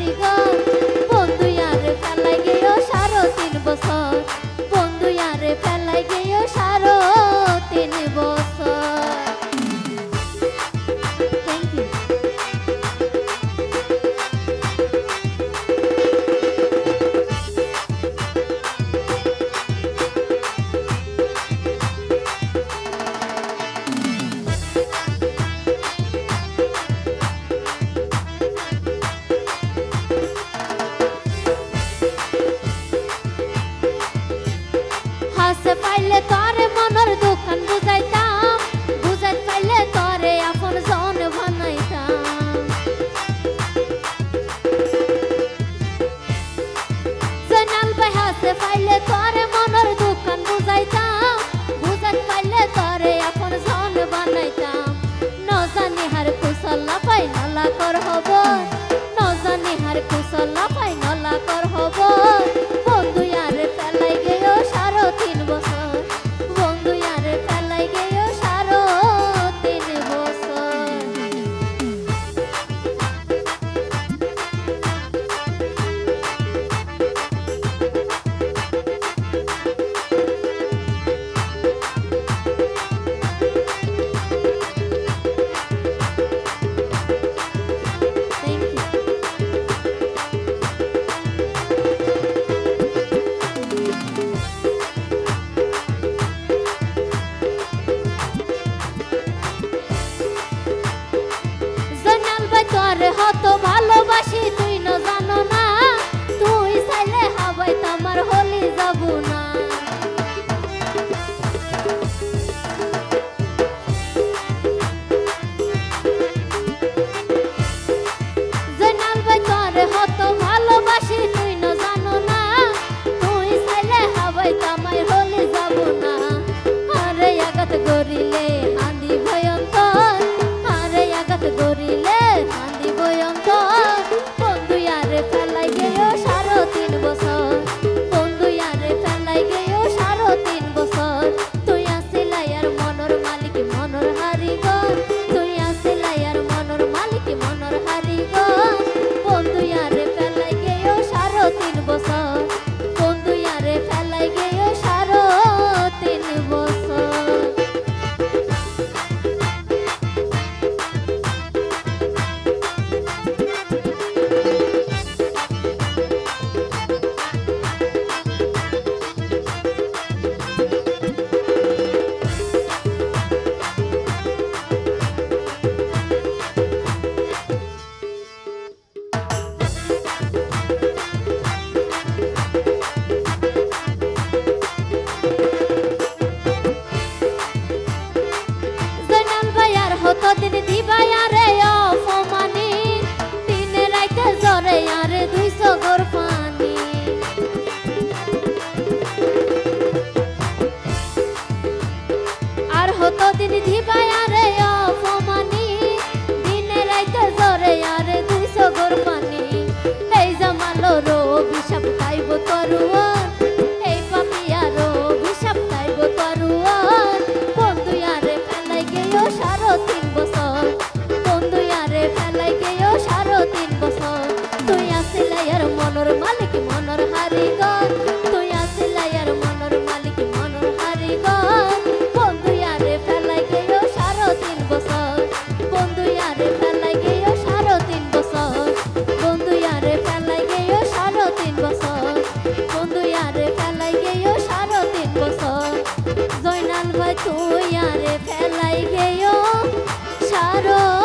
হারিগর বন্ধু আরে ফেলাই গেও 3.5 বছর বন্ধু আরে ফেলাই গেও 3.5 বছর। Thank you. হাসে পাইলে তরে মনের দোকান বুঝাইতাম বুঝাইতে পাইলে তরে আপন জন বানাইতাম। জয়নাল ভাই হাসে পাইলে তরে মনের দোকান বুঝাইতাম বুঝাইতে পাইলে তরে আপন জন বানাইতাম। ন জানি হার কুশলা পাই নলা কর হব ন জানি হার কুশলা পাই নলা কর হব বন্ধু আরে ফেলাই গেও 3.5 বছর বন্ধু আরে ফেলাই গেও 3.5 বছর। তোরে হত ভালোবাসি তুই ন জানো না তুই চাইলে হাবাই তোমার হলি যাব না। জয়নাল ভাই তোরে হত ভালোবাসি তুই ন জানো না তুই চাইলে হাবাই তোমার হলি যাব না। আরে আঘাত করিলে আন্দি ভয়ঙ্কর আরে আঘাত করিলে বন্ধু আরে ফেলাই গেও 3.5 বছর বন্ধু আরে ফেলাই গেও 3.5 বছর। তুই আসিলাই আর মনর মালিক মনর হারিগর তুই আসিলাই আর মনর মালিক মনর হারিগর বন্ধু আরে ফেলাই গেও 3.5 বছর বন্ধু আরে ফেলাই গেও 3.5 বছর। কতদিন দিবাই আরে অপমানি দিনে রাইতে জ্বরে আরে 200 গর পানি। আর কতদিন দিবাই আরে অপমানি দিনে রাইতে জ্বরে আরে 200 গর পানি। এই জামালোর অভিশাপ খাইব তরুয়ার এই পাপিয়ারও অভিশাপ খাইব তরুয়ার বন্ধু আরে ফেলাই গেও 3.5 বছর বন্ধু আরে ফেলাই গেও 3.5 বছর। তুই আসিলাই আর মনর মালিক মনর হারিগর তুই আসিলাই আর মনর মালিক মনর হারিগর বন্ধু আরে ফেলাই গেও 3.5 বছর বন্ধু আরে ফেলাই গেও 3.5 বছর বন্ধু আরে ফেলাই গেও 3.5 বছর বন্ধু আরে ফেলাই গেও 3.5 বছর। জয়নাল ভাই তুই আরে ফেলাই গেও 3.5